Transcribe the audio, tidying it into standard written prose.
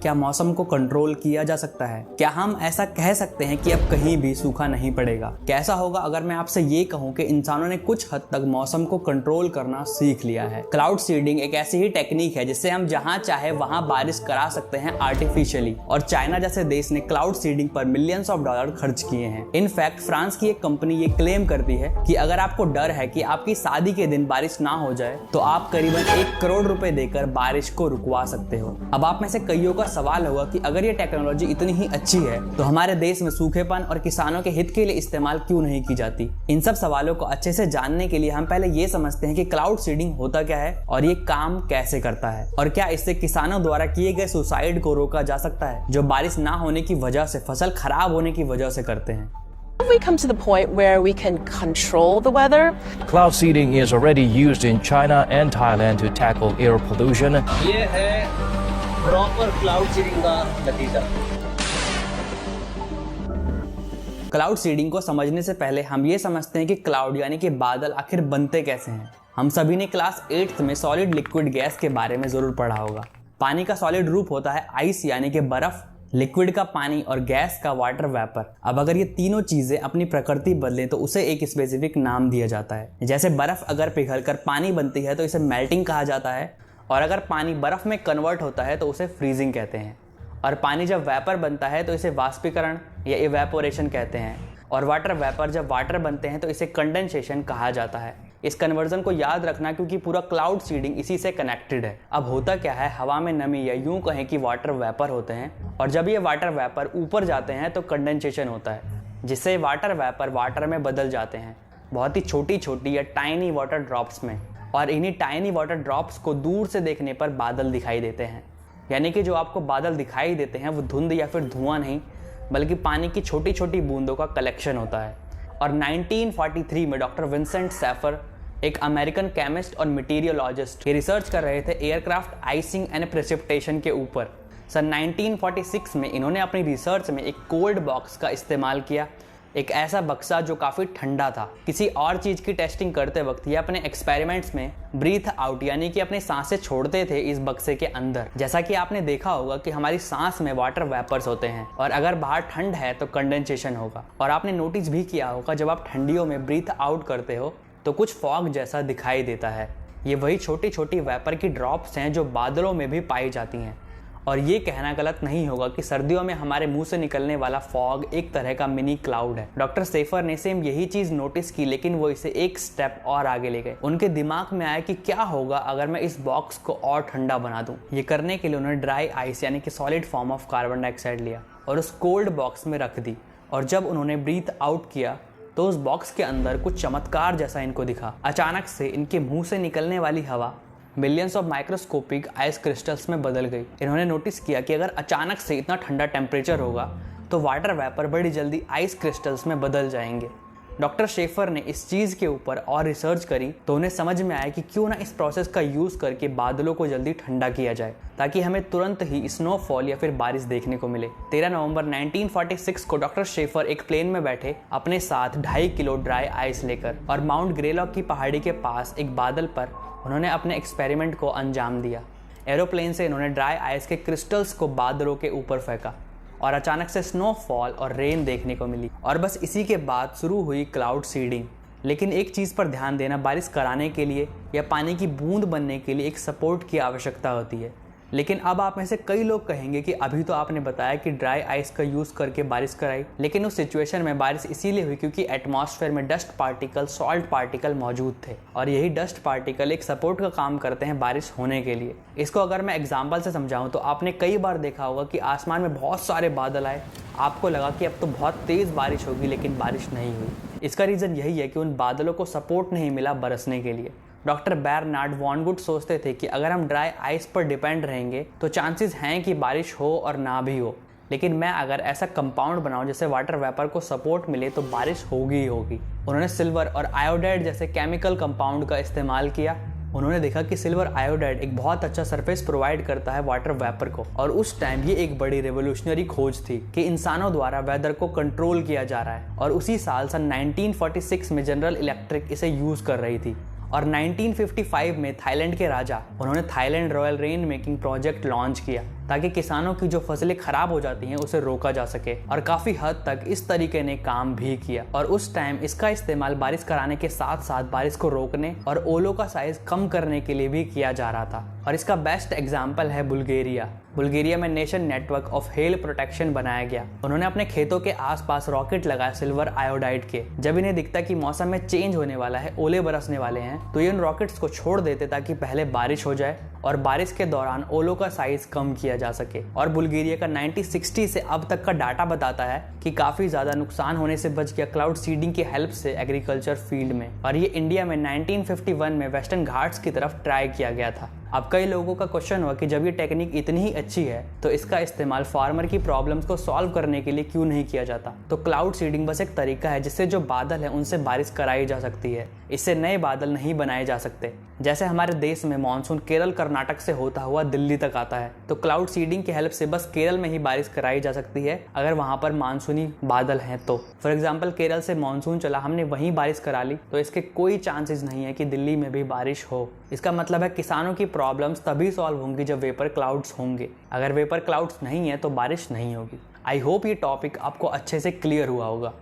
क्या मौसम को कंट्रोल किया जा सकता है? क्या हम ऐसा कह सकते हैं कि अब कहीं भी सूखा नहीं पड़ेगा? कैसा होगा अगर मैं आपसे ये कहूँ कि इंसानों ने कुछ हद तक मौसम को कंट्रोल करना सीख लिया है? क्लाउड सीडिंग एक ऐसी ही टेक्निक है जिससे हम जहाँ चाहे वहाँ बारिश करा सकते हैं आर्टिफिशियली, और चाइना जैसे देश ने क्लाउड सीडिंग पर मिलियंस ऑफ डॉलर खर्च किए हैं। इनफैक्ट फ्रांस की एक कंपनी ये क्लेम करती है कि अगर आपको डर है कि आपकी शादी के दिन बारिश ना हो जाए तो आप करीबन 1 करोड़ रुपए देकर बारिश को रुकवा सकते हो। अब आप में से कईयों का सवाल होगा कि अगर ये टेक्नोलॉजी इतनी ही अच्छी है तो हमारे देश में सूखेपन और किसानों के हित के लिए इस्तेमाल क्यों नहीं की जाती? इन सब सवालों को अच्छे से जानने के लिए हम पहले ये समझते हैं कि क्लाउड सीडिंग होता क्या है और ये काम कैसे करता है, और क्या इससे किसानों द्वारा किए गए सुसाइड को रोका जा सकता है जो बारिश ना होने की वजह से, फसल खराब होने की वजह से करते हैं। We come to the point where we can control the weather. Cloud seeding is already used in China and Thailand to tackle air pollution. ये है प्रॉपर क्लाउड सीडिंग का नतीजा। क्लाउड सीडिंग को समझने से पहले हम ये समझते हैं कि क्लाउड यानी कि बादल आखिर बनते कैसे हैं। हम सभी ने क्लास 8th में सॉलिड लिक्विड गैस के बारे में जरूर पढ़ा होगा। पानी का सॉलिड रूप होता है आइस यानी कि बर्फ, लिक्विड का पानी और गैस का वाटर वेपर। अब अगर ये तीनों चीजें अपनी प्रकृति बदलें तो उसे एक स्पेसिफिक नाम दिया जाता है। जैसे बर्फ अगर पिघलकर पानी बनती है तो इसे मेल्टिंग कहा जाता है, और अगर पानी बर्फ में कन्वर्ट होता है तो उसे फ्रीजिंग कहते हैं, और पानी जब वेपर बनता है तो इसे वाष्पीकरण या इवेपोरेशन कहते हैं, और वाटर वेपर जब वाटर बनते हैं तो इसे कंडेंसेशन कहा जाता है। इस कन्वर्जन को याद रखना क्योंकि पूरा क्लाउड सीडिंग इसी से कनेक्टेड है। अब होता क्या है, हवा में नमी या यूं कहें कि वाटर वेपर होते हैं, और जब ये वाटर वेपर ऊपर जाते हैं तो कंडेंसेशन होता है, जिससे वाटर वेपर वाटर में बदल जाते हैं, बहुत ही छोटी छोटी या टाइनी वाटर ड्रॉप्स में। और इन्हीं टाइनी वाटर ड्रॉप्स को दूर से देखने पर बादल दिखाई देते हैं। यानी कि जो आपको बादल दिखाई देते हैं वो धुंध या फिर धुआं नहीं, बल्कि पानी की छोटी छोटी बूंदों का कलेक्शन होता है। और 1943 में डॉक्टर विंसेंट सैफर, एक अमेरिकन केमिस्ट और मटीरियोलॉजिस्ट, ये रिसर्च कर रहे थे एयरक्राफ्ट आइसिंग एंड प्रेसिपिटेशन के ऊपर। सन 1946 में इन्होंने अपनी रिसर्च में एक कोल्ड बॉक्स का इस्तेमाल किया, एक ऐसा बक्सा जो काफ़ी ठंडा था। किसी और चीज़ की टेस्टिंग करते वक्त ये अपने एक्सपेरिमेंट्स में ब्रीथ आउट यानी कि अपनी सांसें छोड़ते थे इस बक्से के अंदर। जैसा कि आपने देखा होगा कि हमारी सांस में वाटर वेपर्स होते हैं, और अगर बाहर ठंड है तो कंडेंसेशन होगा। और आपने नोटिस भी किया होगा जब आप ठंडियों में ब्रीथ आउट करते हो तो कुछ फॉग जैसा दिखाई देता है। ये वही छोटी छोटी वेपर की ड्रॉप्स हैं जो बादलों में भी पाई जाती हैं। और ये कहना गलत नहीं होगा कि सर्दियों में हमारे मुंह से निकलने वाला फॉग एक तरह का मिनी क्लाउड है। डॉक्टर सेफर ने सेम यही चीज नोटिस की, लेकिन वो इसे एक स्टेप और आगे ले गए। उनके दिमाग में आया कि क्या होगा अगर मैं इस बॉक्स को और ठंडा बना दूं। ये करने के लिए उन्होंने ड्राई आइस यानी कि solid form of carbon dioxide लिया और उस कोल्ड बॉक्स में रख दी, और जब उन्होंने ब्रीथ आउट किया तो उस बॉक्स के अंदर कुछ चमत्कार जैसा इनको दिखा। अचानक से इनके मुंह से निकलने वाली हवा millions of microscopic ice crystals में बदल गई। इन्होंने नोटिस किया कि अगर अचानक से इतना ठंडा टेम्परेचर होगा तो वाटर वेपर बड़ी जल्दी आइस क्रिस्टल्स में बदल जाएंगे। डॉक्टर शेफर ने इस चीज़ के ऊपर और रिसर्च करी तो उन्हें समझ में आया कि क्यों ना इस प्रोसेस का यूज़ करके बादलों को जल्दी ठंडा किया जाए, ताकि हमें तुरंत ही स्नोफॉल या फिर बारिश देखने को मिले। 13 नवंबर 1946 को डॉक्टर शेफर एक प्लेन में बैठे अपने साथ 2.5 किलो ड्राई आइस लेकर, और माउंट ग्रेलॉक की पहाड़ी के पास एक बादल पर उन्होंने अपने एक्सपेरिमेंट को अंजाम दिया। एरोप्लेन से इन्होंने ड्राई आइस के क्रिस्टल्स को बादलों के ऊपर फेंका, और अचानक से स्नोफॉल और रेन देखने को मिली। और बस इसी के बाद शुरू हुई क्लाउड सीडिंग। लेकिन एक चीज़ पर ध्यान देना, बारिश कराने के लिए या पानी की बूंद बनने के लिए एक सपोर्ट की आवश्यकता होती है। लेकिन अब आप में से कई लोग कहेंगे कि अभी तो आपने बताया कि ड्राई आइस का यूज़ करके बारिश कराई, लेकिन उस सिचुएशन में बारिश इसीलिए हुई क्योंकि एटमॉस्फेयर में डस्ट पार्टिकल, सॉल्ट पार्टिकल मौजूद थे, और यही डस्ट पार्टिकल एक सपोर्ट का काम करते हैं बारिश होने के लिए। इसको अगर मैं एग्जाम्पल से समझाऊं तो आपने कई बार देखा होगा कि आसमान में बहुत सारे बादल आए, आपको लगा कि अब तो बहुत तेज़ बारिश होगी, लेकिन बारिश नहीं हुई। इसका रीज़न यही है कि उन बादलों को सपोर्ट नहीं मिला बरसने के लिए। डॉक्टर बेरनार्ड वॉनगुड सोचते थे कि अगर हम ड्राई आइस पर डिपेंड रहेंगे तो चांसेस हैं कि बारिश हो और ना भी हो, लेकिन मैं अगर ऐसा कंपाउंड बनाऊं जिससे वाटर वेपर को सपोर्ट मिले तो बारिश होगी ही होगी। उन्होंने सिल्वर और आयोडाइड जैसे केमिकल कंपाउंड का इस्तेमाल किया। उन्होंने देखा कि सिल्वर आयोडाइड एक बहुत अच्छा सरफेस प्रोवाइड करता है वाटर वेपर को, और उस टाइम ये एक बड़ी रेवोल्यूशनरी खोज थी कि इंसानों द्वारा वेदर को कंट्रोल किया जा रहा है। और उसी साल सन 1946 में जनरल इलेक्ट्रिक इसे यूज कर रही थी, और 1955 में थाईलैंड के राजा, उन्होंने Thailand royal rain making project launch किया। ताकि किसानों की जो फसलें खराब हो जाती हैं उसे रोका जा सके। और काफी हद तक इस तरीके ने काम भी किया और उस टाइम इसका इस्तेमाल बारिश कराने के साथ साथ बारिश को रोकने और ओलों का साइज कम करने के लिए भी किया जा रहा था। और इसका बेस्ट एग्जाम्पल है बुल्गारिया। बुल्गारिया में nation network of hell protection बनाया गया। उन्होंने अपने खेतों के आसपास रॉकेट लगाए सिल्वर आयोडाइड के। जब इन्हें दिखता कि मौसम में चेंज होने वाला है, ओले बरसने वाले हैं, तो ये उन रॉकेट्स को छोड़ देते ताकि पहले बारिश हो जाए और बारिश के दौरान ओलों का साइज कम किया जा सके। और बुल्गारिया का 1960 से अब तक का डाटा बताता है कि काफी ज्यादा नुकसान होने से बच गया क्लाउड सीडिंग की हेल्प से एग्रीकल्चर फील्ड में। और ये इंडिया में 1951 में वेस्टर्न घाट्स की तरफ ट्राई किया गया था। अब कई लोगों का क्वेश्चन हुआ कि जब ये टेक्निक इतनी ही अच्छी है तो इसका इस्तेमाल फार्मर की प्रॉब्लम्स को सॉल्व करने के लिए क्यों नहीं किया जाता। तो क्लाउड सीडिंग बस एक तरीका है जिससे जो बादल है उनसे बारिश कराई जा सकती है। इससे नए बादल नहीं बनाए जा सकते। जैसे हमारे देश में मानसून केरल कर्नाटक से होता हुआ दिल्ली तक आता है, तो क्लाउड सीडिंग की हेल्प से बस केरल में ही बारिश कराई जा सकती है अगर वहां पर मानसूनी बादल हैं तो। फॉर एग्जाम्पल केरल से मानसून चला, हमने वहीं बारिश करा ली, तो इसके कोई चांसेस नहीं है कि दिल्ली में भी बारिश हो। इसका मतलब है किसानों की प्रॉब्लम्स तभी सॉल्व होंगी जब वेपर क्लाउड्स होंगे। अगर वेपर क्लाउड्स नहीं है तो बारिश नहीं होगी। आई होप ये टॉपिक आपको अच्छे से क्लियर हुआ होगा।